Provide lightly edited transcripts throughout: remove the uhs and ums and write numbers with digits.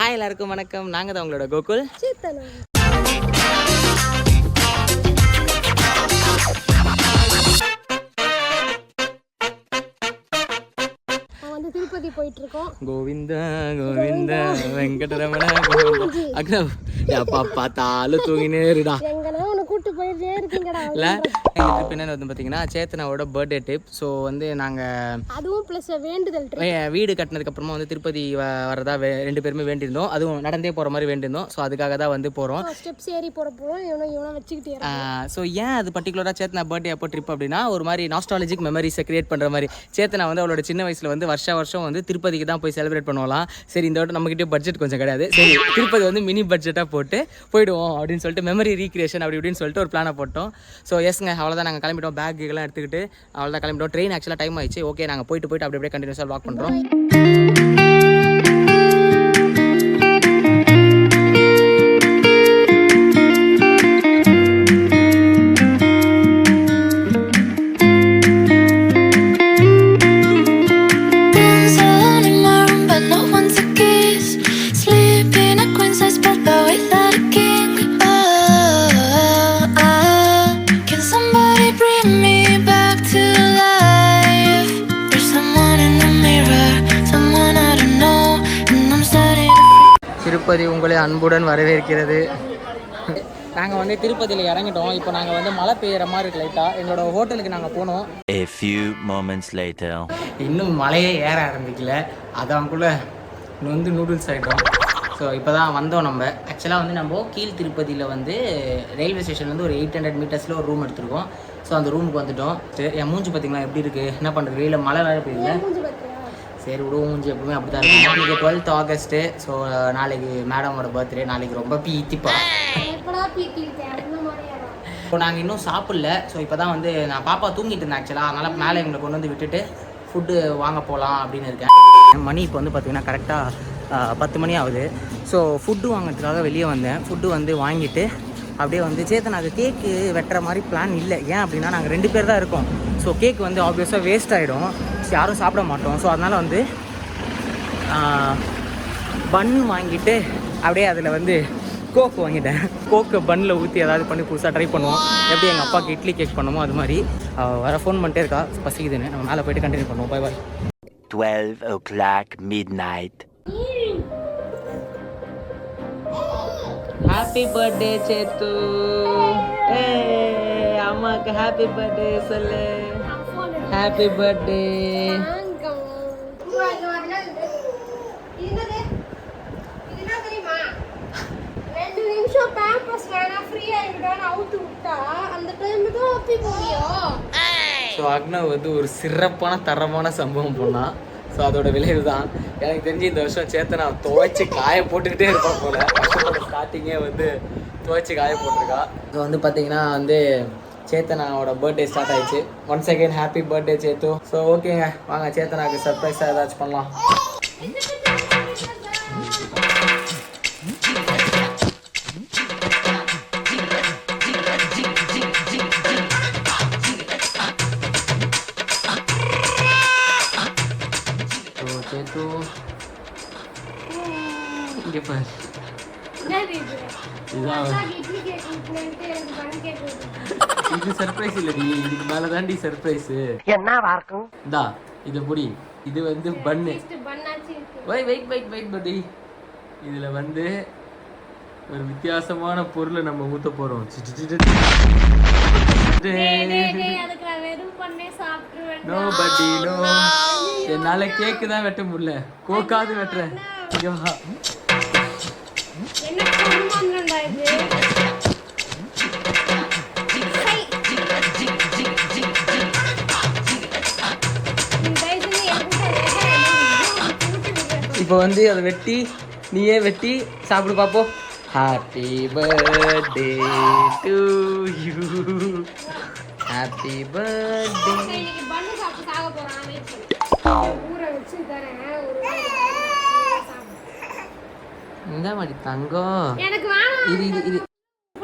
Hi எல்லாருக்கும் வணக்கம். நாங்கள் தான் உங்களோட கோகுல். திருப்பதி போயிட்டு இருக்கோம். கோவிந்தா கோவிந்தா வெங்கடரமண கோவிந்தா. எப்பா பார்த்தாலும் தூங்கினே இருடா. கூட்டு போயிட்டே இருக்கீங்கடா. இல்ல ட்ரிப் என்னன்னு வந்து பார்த்தீங்கன்னா சேத்தனாவோட பர்த்டே ட்ரிப். ஸோ வந்து நாங்கள் அதுவும் ப்ளஸ் வேண்டுதல் வீடு கட்டினதுக்கு அப்புறமா வந்து திருப்பதி வரதா ரெண்டு பேருமே வேண்டியிருந்தோம். அதுவும் நடந்தே போகிற மாதிரி வேண்டியிருந்தோம். ஸோ அதுக்காக தான் வந்து போகிறோம். ஸ்டெப்ஸ் ஏறி போட போகிறோம். இவனை வச்சுக்கிட்டே. ஸோ ஏன் அது பர்டிகுலராக சேத்தனா பர்த்டே அப்போ ட்ரிப் அப்படின்னா ஒரு மாதிரி நாஸ்டாலஜிக் மெமரிஸை கிரியேட் பண்ணுற மாதிரி. சேத்தனா வந்து அவளோட சின்ன வயசில் வந்து வருஷம் வந்து திருப்பதிக்கு தான் போய் செலிப்ரேட் பண்ணுவாங்களாம். சரி இந்த வாட்டி நம்மகிட்டே பட்ஜெட் கொஞ்சம் கிடையாது, சரி திருப்பதி வந்து மினி பட்ஜெட்டாக போட்டு போயிடுவோம் அப்படின்னு சொல்லிட்டு மெமரி ரீக்ரியேஷன் அப்படி இப்படின்னு சொல்லிட்டு ஒரு பிளானை போட்டோம். ஸோ எஸ்ங்க அவ்வளோதான், நாங்கள் கிளம்பிட்டோம். பேக்குலாம் எடுத்துக்கிட்டு அவ்வளோதான் கிளம்பிட்டோம். ட்ரெயின் ஆக்சுவலாக டைம் ஆயிடுச்சு. ஓகே நாங்கள் போயிட்டு அப்படியே கண்டினியூஸாக வாக் பண்ணுறோம். திருப்பதி உங்களை அன்புடன் வரவேற்கிறது. நாங்கள் வந்து திருப்பதியில் இறங்கிட்டோம். இப்போ நாங்கள் வந்து மழை பெய்கிற மாதிரி இருக்கு லைட்டாக. எங்களோட ஹோட்டலுக்கு நாங்கள் போனோம். A few moments later. இன்னும் மழையே ஏற ஆரம்பிக்கல, அதான்குள்ளே வந்து நூடுல்ஸ் ஆகிட்டோம். ஸோ இப்போ தான் வந்தோம். நம்ம ஆக்சுவலாக வந்து நம்ம கீழ் திருப்பதியில் வந்து ரயில்வே ஸ்டேஷன்லேருந்து ஒரு 800 மீட்டர்ஸில் ஒரு ரூம் எடுத்துருக்கோம். ஸோ அந்த ரூமுக்கு வந்துவிட்டோம். என் மூஞ்சி பார்த்தீங்களா எப்படி இருக்குது, என்ன பண்ணுறது, வெயில மழை வேறு பெய்யல. சரி விடுவோம், மூஞ்சி எப்பவுமே அப்படி தான் இருக்கும். இன்றைக்கி 12th ஆகஸ்ட்டு. ஸோ நாளைக்கு மேடமோட பர்த்டே. நாளைக்கு ரொம்ப பீத்திப்பா. இப்போ நாங்கள் இன்னும் சாப்பிடல. ஸோ இப்போ தான் வந்து நான் பாப்பா தூங்கிட்டு இருந்தேன் ஆக்சுவலாக. அதனால் மேலே எங்களை கொண்டு வந்து விட்டுட்டு ஃபுட்டு வாங்க போகலாம் அப்படின்னு இருக்கேன். மணி இப்போ வந்து பார்த்திங்கன்னா கரெக்டாக 10 மணி ஆகுது. ஸோ ஃபுட்டு வாங்கிறதுக்காக வெளியே வந்தேன். ஃபுட்டு வந்து வாங்கிட்டு அப்படியே வந்து சேத்தனாக்கு கேக்கு வெட்டுற மாதிரி பிளான் இல்லை. ஏன் அப்படின்னா நாங்கள் 2 பேர் தான் இருக்கோம். ஸோ கேக் வந்து ஆப்வியஸாக வேஸ்ட் ஆகிடும், யாரும் சாப்பிட மாட்டோம். ஸோ அதனால் வந்து பன் வாங்கிட்டு அப்படியே அதில் வந்து கோக்கு வாங்கிட்டேன். கோக்கு பன்னில் ஊற்றி ஏதாவது பண்ணி புதுசாக ட்ரை பண்ணுவோம். எப்படி எங்கள் அப்பாவுக்கு இட்லி கேக் பண்ணுமோ அது மாதிரி. வர ஃபோன் பண்ணிட்டே இருக்கா, பசிக்குதுன்னு. நம்ம மேலே போய்ட்டு கண்டினியூ பண்ணுவோம். Bye bye. 12 o'clock midnight. Happy birthday சேத்து. அம்மாவுக்கு ஹாப்பி பர்த்டே சொல்லு. Happy birthday. ஸோ அக்னவ் வந்து ஒரு சிறப்பான தரமான சம்பவம் பண்ணான். ஸோ அதோட விளைவு தான் எனக்கு தெரிஞ்சு இந்த வருஷம் சேத்தனா துவைச்சி காய போட்டுக்கிட்டே இருப்பான் போல. வருஷத்தோட ஸ்டார்டிங்கே வந்து துவைச்சி காய போட்டிருக்கா. ஸோ வந்து பார்த்தீங்கன்னா வந்து சேத்தனாவோட பர்த்டே ஸ்டார்ட் ஆயிடுச்சு. ஒன்ஸ் அகெயின் ஹாப்பி பர்த்டே சேத்து. ஸோ ஓகேங்க, வாங்க சேத்தனாக்கு சர்ப்ரைஸாக ஏதாச்சும் பண்ணலாம். சேத்து இங்கே பாரு, இது சர்ப்ரைஸ் இல்லடி, இதுக்கு மேல தாண்டி சர்ப்ரைஸ். என்ன இருக்கும் இந்தா இது புடி. இது வந்து பன்னு. வெயிட் பட்டி. இதுல வந்து ஒரு வித்தியாசமான பொருளை நம்ம ஊத்த போறோம். நோ பட்டி நோ, என்னால கேக்கு தான் வெட்ட முடியல, கோக்காது வெட்டுறேன். இப்போ வந்து அதை வெட்டி நீயே வெட்டி சாப்பிடு பார்ப்போம். Happy birthday to you, happy birthday. இந்த மாதிரி தங்கம் இது இது இது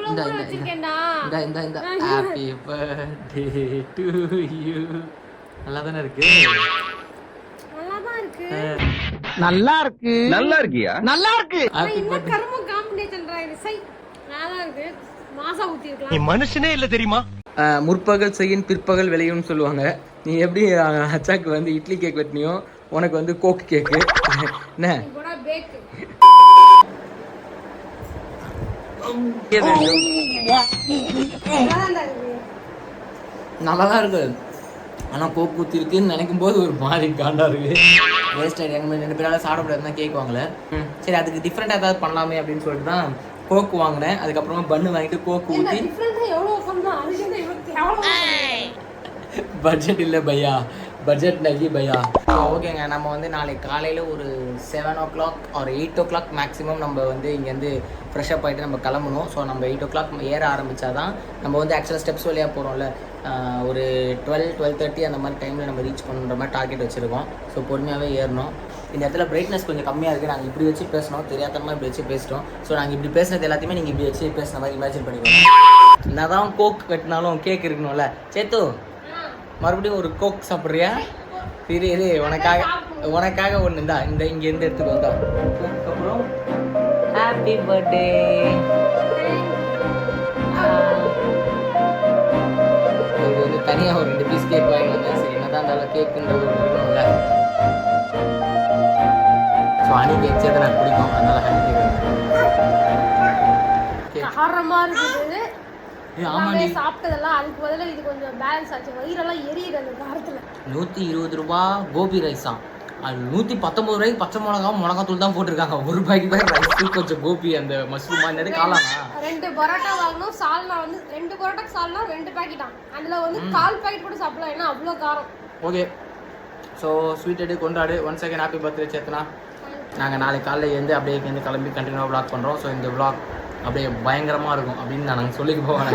இந்த ஹாப்பி பர்த்டே டு யூ. நல்லா தானே இருக்கு. நல்லா தான் இருக்கு. நல்லா இருக்கு. நல்லா இருக்கியா? நல்லா இருக்கு. என்ன கர்ம காம்பினேஷன்டா இது சை நல்லா இருக்கு மாசா ஊத்தி இருக்கலாம் நீ மனுஷனே இல்ல தெரியுமா? முற்பகல் செய்யின் பிற்பகல் விளையும்னு சொல்லுவாங்க. நீ எப்படி அச்சாக்கு வந்து இட்லி கேக் வெட்டினியோ உனக்கு வந்து கோக் கேக்கு என்ன போடா பேக் நல்லா தான் இருக்கு. ஆனால் கோக் ஊற்றி இருக்குன்னு நினைக்கும் போது ஒரு மாதிரி காண்டா இருக்கு. வேஸ்ட் ஆகிடு. எங்கள் ரெண்டு பேரால சாப்பிடக்கூடாதுன்னு தான் கேக் வாங்கல. சரி அதுக்கு டிஃப்ரெண்ட்டாக ஏதாவது பண்ணலாமே அப்படின்னு சொல்லிட்டு தான் கோக் வாங்கினேன். அதுக்கப்புறமா பன்னு வாங்கிட்டு கோக் ஊற்றி பட்ஜெட் இல்லை பையா, பட்ஜெட் நகி பையா. ஓகேங்க, நம்ம வந்து நாளைக்கு காலையில் ஒரு 7 o'clock ஒரு 8 o'clock மேக்ஸிமம் நம்ம வந்து இங்கேருந்து ஃப்ரெஷ்அப் ஆகிட்டு நம்ம கிளம்பணும். ஸோ நம்ம 8 o'clock ஏற ஆரம்பித்தா தான் நம்ம வந்து ஆக்சுவலாக ஸ்டெப்ஸ் வழியாக போகிறோம்ல, ஒரு 12-12:30 அந்த மாதிரி டைமில் நம்ம ரீச் பண்ணுற மாதிரி டார்கெட் வச்சுருக்கோம். ஸோ பொறுமையாகவே ஏறணும். இந்த இடத்துல பிரைட்னஸ் கொஞ்சம் கம்மியாக இருக்குது. நாங்கள் இப்படி வச்சு பேசணும், தெரியாதமாக இப்படி வச்சு பேசிட்டோம். ஸோ நாங்கள் இப்படி பேசுகிறது எல்லாத்தையுமே நீங்கள் இப்படி வச்சு பேசுன மாதிரி இமேஜின் பண்ணிக்கோங்க. என்ன தான் கோக் வெட்டினாலும் கேக் இருக்கணும்ல. சேத்து மறுபடியும் ஒரு கோக் சாப்பிட்றியா? சரி இது உனக்காக ஒன்று இருந்தா இந்த இங்கேருந்து எடுத்துக்கு வந்தா. அதுக்கப்புறம் ஹாப்பி பர்த்டே. இது வந்து தனியாக ஒரு 2 பீஸ் கேக் வாங்கி வந்தேன். சரி என்னதான் இருந்தாலும் கேக்குன்ற ஒரு இருக்கணும்ல. ஸோ ஹனி கேக் சேர்த்து எனக்கு பிடிக்கும், அதனால ஹனி கேக். காரமா இருக்குது. ஆமாடி, சாப்பிட்டதெல்லாம் அதுக்கு பதிலாக இது கொஞ்சம் பேலன்ஸ் ஆச்சு. வயிறெல்லாம் எரியுது அந்த காரத்தில். 120 ரூபா கோபி ரைஸா, அது 119 ரூபாய்க்கு பச்சை மிளகாத்தூள் தான் போட்டிருக்காங்க. ஒரு பாக்கெட் ரைஸ் கொஞ்சம் கோபி அந்த மஷ்ரூமா என்னது காளானா. 2 பரோட்டா வாங்கணும். சால்னா வந்து 2 பரோட்டாக்கு சால்னா 2 பாக்கெட்டா. அதில் வந்து 1/4 பாக்கெட் கூட சாப்பிடலாம், ஏன்னா அவ்வளோ காரம். ஓகே, ஸோ ஸ்வீட் எடு கொண்டாடு. One second. Happy birthday Chetana. நாங்கள் நாளைக்கு காலையில் எழுந்து அப்படியே இங்கேருந்து கிளம்பி கண்டினியூவாக விளாக் பண்ணுறோம். ஸோ இந்த விளாக் அப்படியே பயங்கரமாக இருக்கும் அப்படின்னு நாங்கள் சொல்லிட்டு போவேன்.